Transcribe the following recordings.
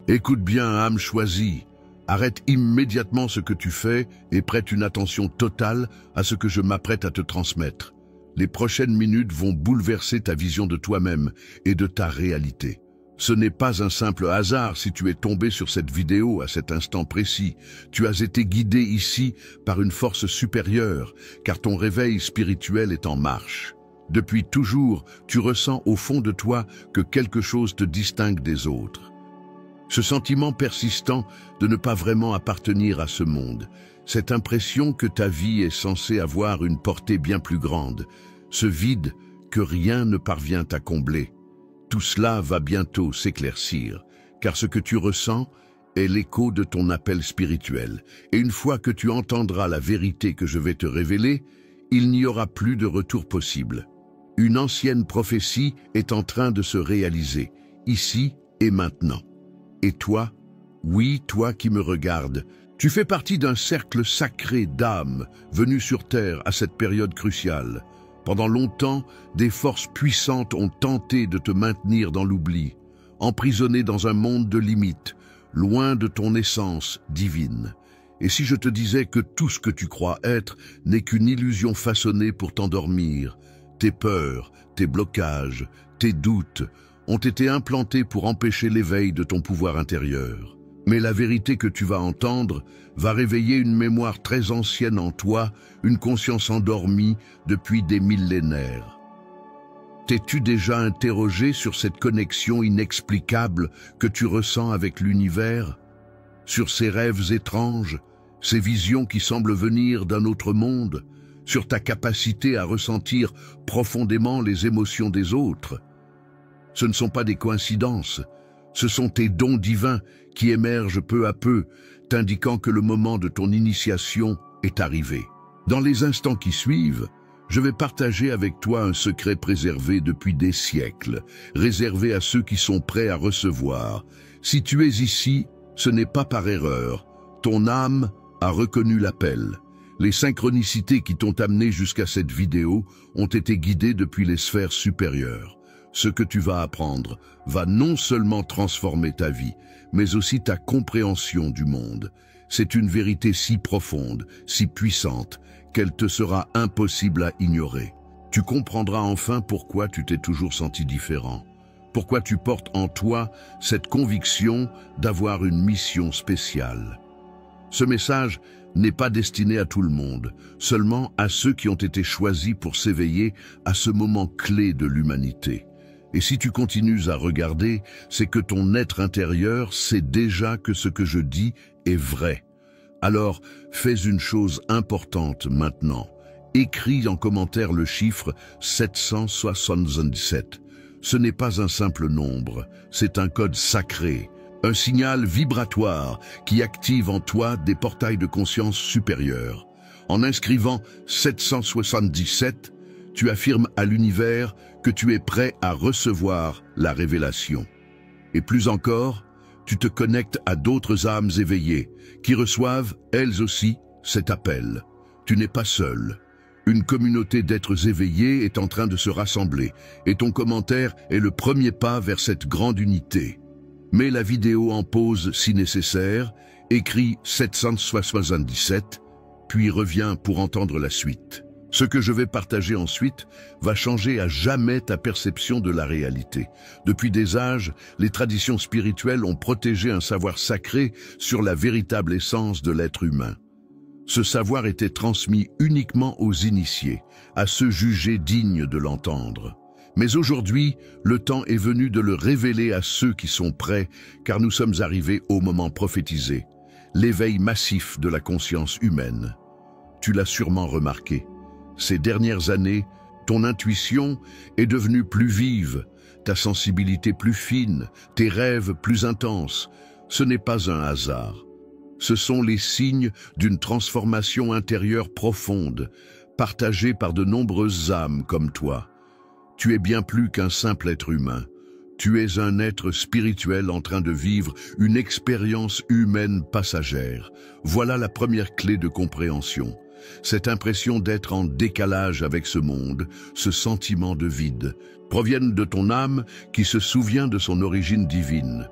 Écoute bien, âme choisie. Arrête immédiatement ce que tu fais et prête une attention totale à ce que je m'apprête à te transmettre. Les prochaines minutes vont bouleverser ta vision de toi-même et de ta réalité. Ce n'est pas un simple hasard si tu es tombé sur cette vidéo à cet instant précis. Tu as été guidé ici par une force supérieure, car ton réveil spirituel est en marche. Depuis toujours, tu ressens au fond de toi que quelque chose te distingue des autres. Ce sentiment persistant de ne pas vraiment appartenir à ce monde, cette impression que ta vie est censée avoir une portée bien plus grande, ce vide que rien ne parvient à combler. Tout cela va bientôt s'éclaircir, car ce que tu ressens est l'écho de ton appel spirituel. Et une fois que tu entendras la vérité que je vais te révéler, il n'y aura plus de retour possible. Une ancienne prophétie est en train de se réaliser, ici et maintenant. Et toi, oui, toi qui me regardes, tu fais partie d'un cercle sacré d'âmes venues sur Terre à cette période cruciale. Pendant longtemps, des forces puissantes ont tenté de te maintenir dans l'oubli, emprisonné dans un monde de limites, loin de ton essence divine. Et si je te disais que tout ce que tu crois être n'est qu'une illusion façonnée pour t'endormir, tes peurs, tes blocages, tes doutes ont été implantés pour empêcher l'éveil de ton pouvoir intérieur. Mais la vérité que tu vas entendre va réveiller une mémoire très ancienne en toi, une conscience endormie depuis des millénaires. T'es-tu déjà interrogé sur cette connexion inexplicable que tu ressens avec l'univers? Sur ces rêves étranges, ces visions qui semblent venir d'un autre monde? Sur ta capacité à ressentir profondément les émotions des autres? Ce ne sont pas des coïncidences, ce sont tes dons divins qui émergent peu à peu, t'indiquant que le moment de ton initiation est arrivé. Dans les instants qui suivent, je vais partager avec toi un secret préservé depuis des siècles, réservé à ceux qui sont prêts à recevoir. Si tu es ici, ce n'est pas par erreur. Ton âme a reconnu l'appel. Les synchronicités qui t'ont amené jusqu'à cette vidéo ont été guidées depuis les sphères supérieures. Ce que tu vas apprendre va non seulement transformer ta vie, mais aussi ta compréhension du monde. C'est une vérité si profonde, si puissante, qu'elle te sera impossible à ignorer. Tu comprendras enfin pourquoi tu t'es toujours senti différent, pourquoi tu portes en toi cette conviction d'avoir une mission spéciale. Ce message n'est pas destiné à tout le monde, seulement à ceux qui ont été choisis pour s'éveiller à ce moment clé de l'humanité. Et si tu continues à regarder, c'est que ton être intérieur sait déjà que ce que je dis est vrai. Alors, fais une chose importante maintenant. Écris en commentaire le chiffre 777. Ce n'est pas un simple nombre, c'est un code sacré, un signal vibratoire qui active en toi des portails de conscience supérieure. En inscrivant 777, tu affirmes à l'univers que tu es prêt à recevoir la révélation. Et plus encore, tu te connectes à d'autres âmes éveillées qui reçoivent, elles aussi, cet appel. Tu n'es pas seul. Une communauté d'êtres éveillés est en train de se rassembler et ton commentaire est le premier pas vers cette grande unité. Mets la vidéo en pause si nécessaire, écris 777, puis reviens pour entendre la suite. Ce que je vais partager ensuite va changer à jamais ta perception de la réalité. Depuis des âges, les traditions spirituelles ont protégé un savoir sacré sur la véritable essence de l'être humain. Ce savoir était transmis uniquement aux initiés, à ceux jugés dignes de l'entendre. Mais aujourd'hui, le temps est venu de le révéler à ceux qui sont prêts, car nous sommes arrivés au moment prophétisé, l'éveil massif de la conscience humaine. Tu l'as sûrement remarqué. Ces dernières années, ton intuition est devenue plus vive, ta sensibilité plus fine, tes rêves plus intenses. Ce n'est pas un hasard. Ce sont les signes d'une transformation intérieure profonde, partagée par de nombreuses âmes comme toi. Tu es bien plus qu'un simple être humain. Tu es un être spirituel en train de vivre une expérience humaine passagère. Voilà la première clé de compréhension. Cette impression d'être en décalage avec ce monde, ce sentiment de vide, proviennent de ton âme qui se souvient de son origine divine.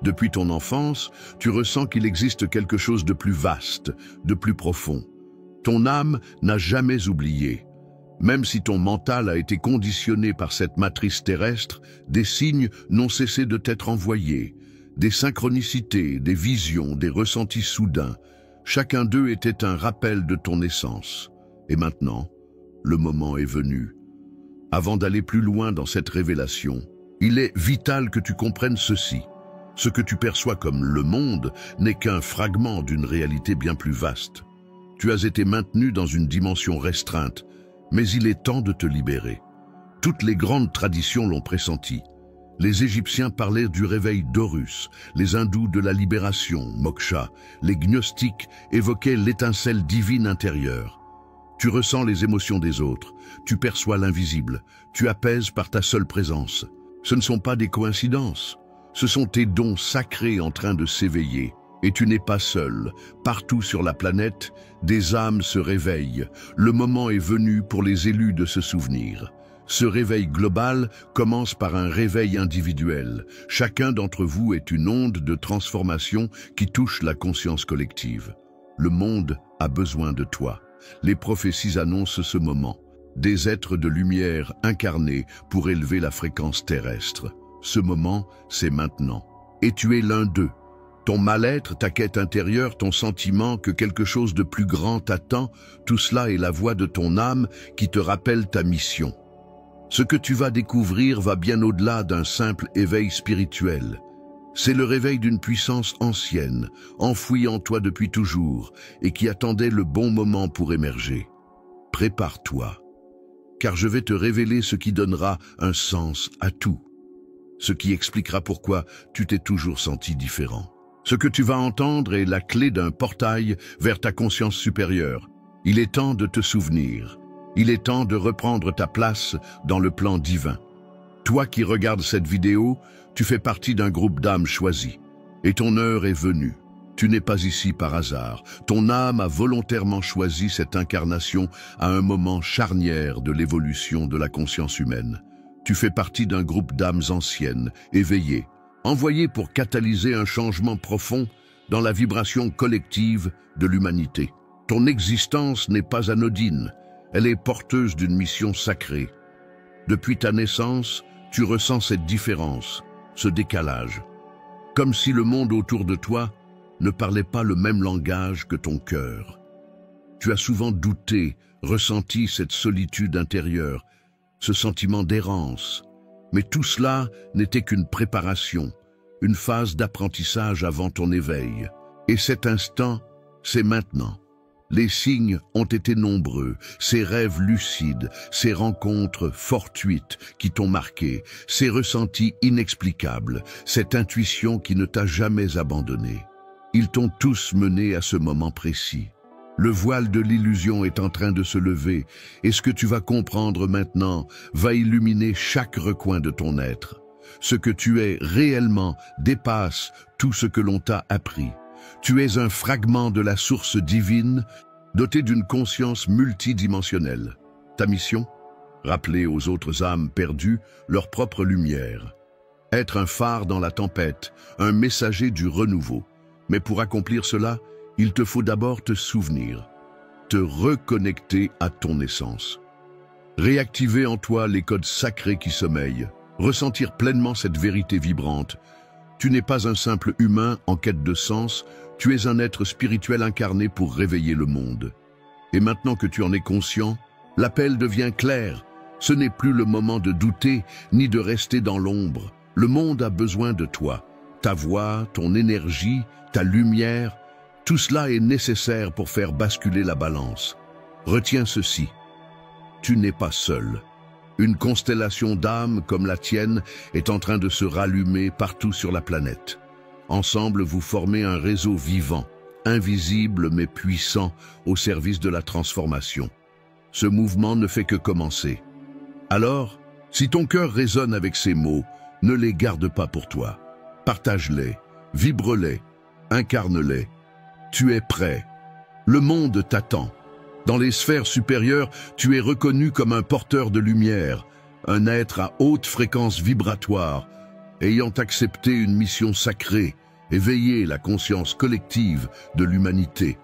Depuis ton enfance, tu ressens qu'il existe quelque chose de plus vaste, de plus profond. Ton âme n'a jamais oublié. Même si ton mental a été conditionné par cette matrice terrestre, des signes n'ont cessé de t'être envoyés. Des synchronicités, des visions, des ressentis soudains. Chacun d'eux était un rappel de ton essence. Et maintenant, le moment est venu. Avant d'aller plus loin dans cette révélation, il est vital que tu comprennes ceci. Ce que tu perçois comme le monde n'est qu'un fragment d'une réalité bien plus vaste. Tu as été maintenu dans une dimension restreinte, mais il est temps de te libérer. Toutes les grandes traditions l'ont pressenti. Les Égyptiens parlaient du réveil d'Horus, les hindous de la libération, moksha, les gnostiques évoquaient l'étincelle divine intérieure. Tu ressens les émotions des autres, tu perçois l'invisible, tu apaises par ta seule présence. Ce ne sont pas des coïncidences, ce sont tes dons sacrés en train de s'éveiller. Et tu n'es pas seul. Partout sur la planète, des âmes se réveillent. Le moment est venu pour les élus de se souvenir. Ce réveil global commence par un réveil individuel. Chacun d'entre vous est une onde de transformation qui touche la conscience collective. Le monde a besoin de toi. Les prophéties annoncent ce moment. Des êtres de lumière incarnés pour élever la fréquence terrestre. Ce moment, c'est maintenant. Et tu es l'un d'eux. Ton mal-être, ta quête intérieure, ton sentiment que quelque chose de plus grand t'attend, tout cela est la voix de ton âme qui te rappelle ta mission. Ce que tu vas découvrir va bien au-delà d'un simple éveil spirituel. C'est le réveil d'une puissance ancienne, enfouie en toi depuis toujours, et qui attendait le bon moment pour émerger. Prépare-toi, car je vais te révéler ce qui donnera un sens à tout. Ce qui expliquera pourquoi tu t'es toujours senti différent. Ce que tu vas entendre est la clé d'un portail vers ta conscience supérieure. Il est temps de te souvenir. Il est temps de reprendre ta place dans le plan divin. Toi qui regardes cette vidéo, tu fais partie d'un groupe d'âmes choisies. Et ton heure est venue. Tu n'es pas ici par hasard. Ton âme a volontairement choisi cette incarnation à un moment charnière de l'évolution de la conscience humaine. Tu fais partie d'un groupe d'âmes anciennes, éveillées, envoyées pour catalyser un changement profond dans la vibration collective de l'humanité. Ton existence n'est pas anodine, elle est porteuse d'une mission sacrée. Depuis ta naissance, tu ressens cette différence, ce décalage. Comme si le monde autour de toi ne parlait pas le même langage que ton cœur. Tu as souvent douté, ressenti cette solitude intérieure, ce sentiment d'errance. Mais tout cela n'était qu'une préparation, une phase d'apprentissage avant ton éveil. Et cet instant, c'est maintenant. Les signes ont été nombreux, ces rêves lucides, ces rencontres fortuites qui t'ont marqué, ces ressentis inexplicables, cette intuition qui ne t'a jamais abandonné. Ils t'ont tous mené à ce moment précis. Le voile de l'illusion est en train de se lever, et ce que tu vas comprendre maintenant va illuminer chaque recoin de ton être. Ce que tu es réellement dépasse tout ce que l'on t'a appris. Tu es un fragment de la source divine, doté d'une conscience multidimensionnelle. Ta mission? Rappeler aux autres âmes perdues leur propre lumière. Être un phare dans la tempête, un messager du renouveau. Mais pour accomplir cela, il te faut d'abord te souvenir, te reconnecter à ton essence. Réactiver en toi les codes sacrés qui sommeillent, ressentir pleinement cette vérité vibrante. Tu n'es pas un simple humain en quête de sens, tu es un être spirituel incarné pour réveiller le monde. Et maintenant que tu en es conscient, l'appel devient clair. Ce n'est plus le moment de douter, ni de rester dans l'ombre. Le monde a besoin de toi. Ta voix, ton énergie, ta lumière, tout cela est nécessaire pour faire basculer la balance. Retiens ceci. Tu n'es pas seul. Une constellation d'âmes comme la tienne est en train de se rallumer partout sur la planète. Ensemble, vous formez un réseau vivant, invisible mais puissant, au service de la transformation. Ce mouvement ne fait que commencer. Alors, si ton cœur résonne avec ces mots, ne les garde pas pour toi. Partage-les, vibre-les, incarne-les. Tu es prêt. Le monde t'attend. Dans les sphères supérieures, tu es reconnu comme un porteur de lumière, un être à haute fréquence vibratoire, ayant accepté une mission sacrée, éveiller la conscience collective de l'humanité.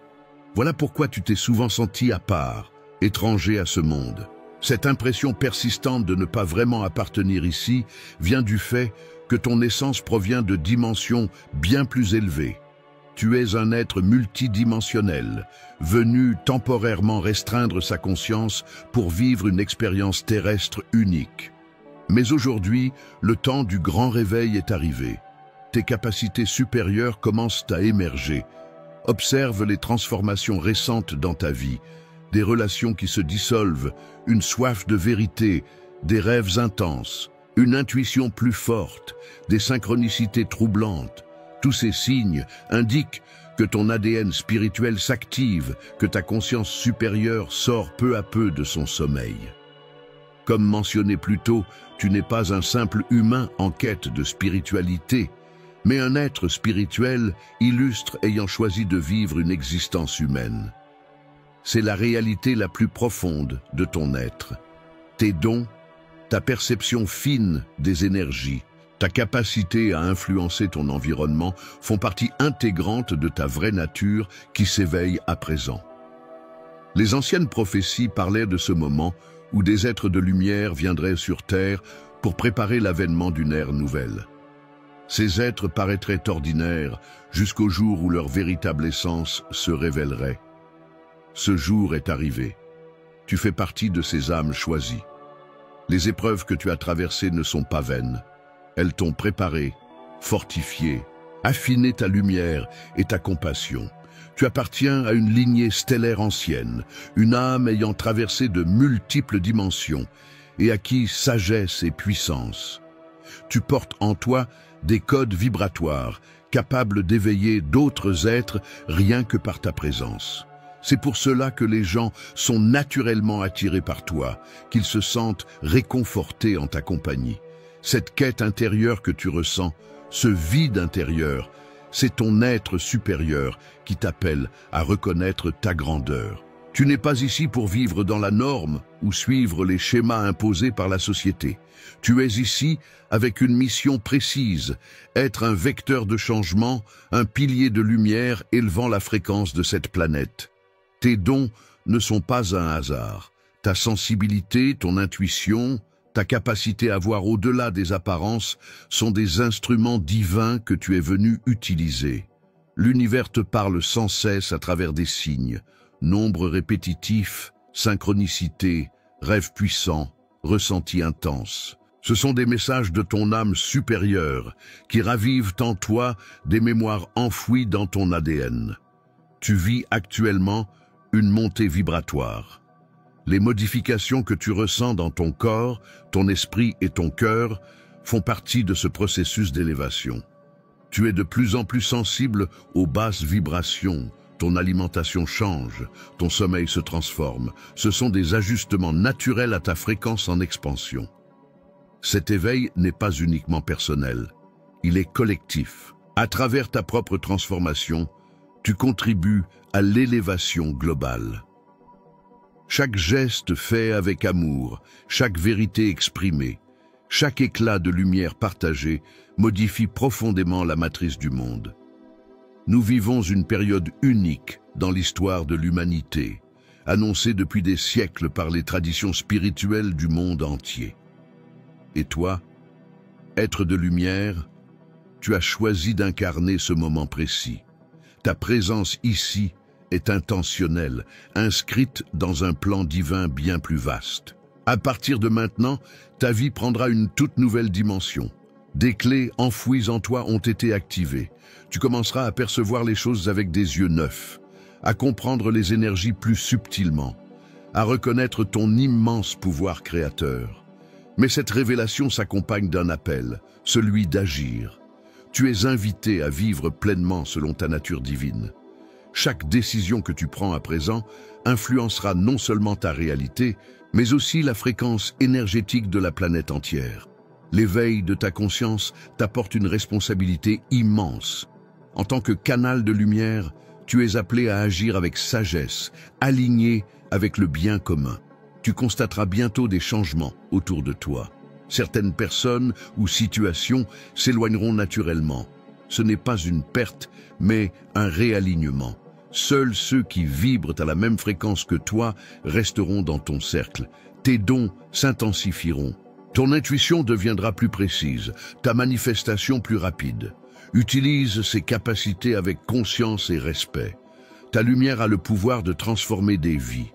Voilà pourquoi tu t'es souvent senti à part, étranger à ce monde. Cette impression persistante de ne pas vraiment appartenir ici vient du fait que ton essence provient de dimensions bien plus élevées. Tu es un être multidimensionnel, venu temporairement restreindre sa conscience pour vivre une expérience terrestre unique. Mais aujourd'hui, le temps du grand réveil est arrivé. Tes capacités supérieures commencent à émerger. Observe les transformations récentes dans ta vie, des relations qui se dissolvent, une soif de vérité, des rêves intenses, une intuition plus forte, des synchronicités troublantes. Tous ces signes indiquent que ton ADN spirituel s'active, que ta conscience supérieure sort peu à peu de son sommeil. Comme mentionné plus tôt, tu n'es pas un simple humain en quête de spiritualité, mais un être spirituel illustre ayant choisi de vivre une existence humaine. C'est la réalité la plus profonde de ton être. Tes dons, ta perception fine des énergies, ta capacité à influencer ton environnement font partie intégrante de ta vraie nature qui s'éveille à présent. Les anciennes prophéties parlaient de ce moment où des êtres de lumière viendraient sur Terre pour préparer l'avènement d'une ère nouvelle. Ces êtres paraîtraient ordinaires jusqu'au jour où leur véritable essence se révélerait. Ce jour est arrivé. Tu fais partie de ces âmes choisies. Les épreuves que tu as traversées ne sont pas vaines. Elles t'ont préparé, fortifié, affiné ta lumière et ta compassion. Tu appartiens à une lignée stellaire ancienne, une âme ayant traversé de multiples dimensions et acquis sagesse et puissance. Tu portes en toi des codes vibratoires, capables d'éveiller d'autres êtres rien que par ta présence. C'est pour cela que les gens sont naturellement attirés par toi, qu'ils se sentent réconfortés en ta compagnie. Cette quête intérieure que tu ressens, ce vide intérieur, c'est ton être supérieur qui t'appelle à reconnaître ta grandeur. Tu n'es pas ici pour vivre dans la norme ou suivre les schémas imposés par la société. Tu es ici avec une mission précise, être un vecteur de changement, un pilier de lumière élevant la fréquence de cette planète. Tes dons ne sont pas un hasard. Ta sensibilité, ton intuition, ta capacité à voir au-delà des apparences sont des instruments divins que tu es venu utiliser. L'univers te parle sans cesse à travers des signes, nombres répétitifs, synchronicité, rêves puissants, ressentis intenses. Ce sont des messages de ton âme supérieure qui ravivent en toi des mémoires enfouies dans ton ADN. Tu vis actuellement une montée vibratoire. Les modifications que tu ressens dans ton corps, ton esprit et ton cœur font partie de ce processus d'élévation. Tu es de plus en plus sensible aux basses vibrations, ton alimentation change, ton sommeil se transforme. Ce sont des ajustements naturels à ta fréquence en expansion. Cet éveil n'est pas uniquement personnel, il est collectif. À travers ta propre transformation, tu contribues à l'élévation globale. Chaque geste fait avec amour, chaque vérité exprimée, chaque éclat de lumière partagé modifie profondément la matrice du monde. Nous vivons une période unique dans l'histoire de l'humanité, annoncée depuis des siècles par les traditions spirituelles du monde entier. Et toi, être de lumière, tu as choisi d'incarner ce moment précis. Ta présence ici est intentionnelle, inscrite dans un plan divin bien plus vaste. À partir de maintenant, ta vie prendra une toute nouvelle dimension. Des clés enfouies en toi ont été activées. Tu commenceras à percevoir les choses avec des yeux neufs, à comprendre les énergies plus subtilement, à reconnaître ton immense pouvoir créateur. Mais cette révélation s'accompagne d'un appel, celui d'agir. Tu es invité à vivre pleinement selon ta nature divine. Chaque décision que tu prends à présent influencera non seulement ta réalité, mais aussi la fréquence énergétique de la planète entière. L'éveil de ta conscience t'apporte une responsabilité immense. En tant que canal de lumière, tu es appelé à agir avec sagesse, aligné avec le bien commun. Tu constateras bientôt des changements autour de toi. Certaines personnes ou situations s'éloigneront naturellement. ce n'est pas une perte, mais un réalignement. Seuls ceux qui vibrent à la même fréquence que toi resteront dans ton cercle. Tes dons s'intensifieront. Ton intuition deviendra plus précise, ta manifestation plus rapide. Utilise ces capacités avec conscience et respect. Ta lumière a le pouvoir de transformer des vies.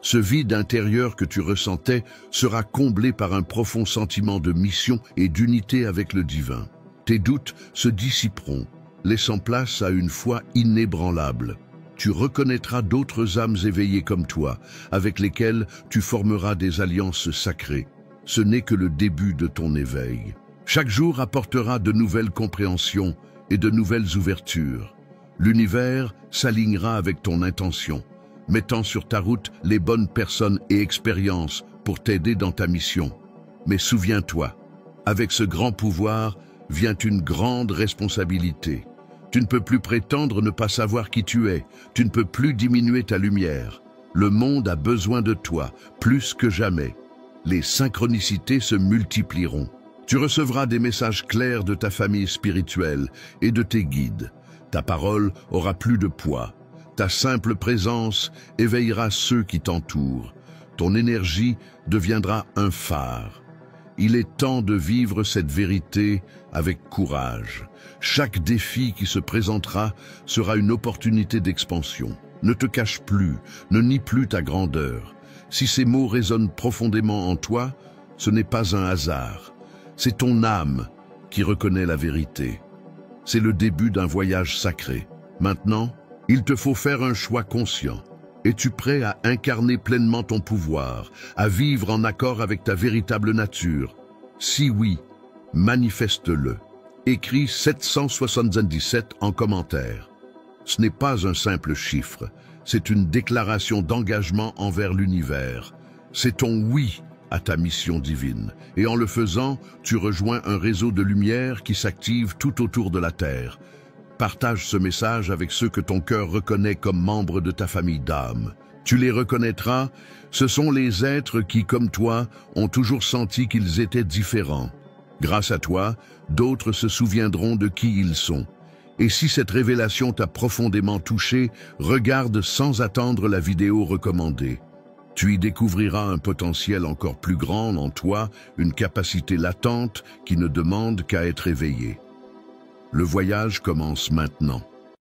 Ce vide intérieur que tu ressentais sera comblé par un profond sentiment de mission et d'unité avec le divin. Tes doutes se dissiperont, laissant place à une foi inébranlable. Tu reconnaîtras d'autres âmes éveillées comme toi, avec lesquelles tu formeras des alliances sacrées. Ce n'est que le début de ton éveil. Chaque jour apportera de nouvelles compréhensions et de nouvelles ouvertures. L'univers s'alignera avec ton intention, mettant sur ta route les bonnes personnes et expériences pour t'aider dans ta mission. Mais souviens-toi, avec ce grand pouvoir vient une grande responsabilité. Tu ne peux plus prétendre ne pas savoir qui tu es, tu ne peux plus diminuer ta lumière. Le monde a besoin de toi, plus que jamais. Les synchronicités se multiplieront. Tu recevras des messages clairs de ta famille spirituelle et de tes guides. Ta parole aura plus de poids. Ta simple présence éveillera ceux qui t'entourent. Ton énergie deviendra un phare. Il est temps de vivre cette vérité avec courage. Chaque défi qui se présentera sera une opportunité d'expansion. Ne te cache plus, ne nie plus ta grandeur. Si ces mots résonnent profondément en toi, ce n'est pas un hasard. C'est ton âme qui reconnaît la vérité. C'est le début d'un voyage sacré. Maintenant, il te faut faire un choix conscient. Es-tu prêt à incarner pleinement ton pouvoir, à vivre en accord avec ta véritable nature? Si oui, manifeste-le. Écris 777 en commentaire. Ce n'est pas un simple chiffre, c'est une déclaration d'engagement envers l'univers. C'est ton oui à ta mission divine. Et en le faisant, tu rejoins un réseau de lumière qui s'active tout autour de la Terre. Partage ce message avec ceux que ton cœur reconnaît comme membres de ta famille d'âme. Tu les reconnaîtras, ce sont les êtres qui, comme toi, ont toujours senti qu'ils étaient différents. Grâce à toi, d'autres se souviendront de qui ils sont. Et si cette révélation t'a profondément touché, regarde sans attendre la vidéo recommandée. Tu y découvriras un potentiel encore plus grand en toi, une capacité latente qui ne demande qu'à être éveillée. Le voyage commence maintenant.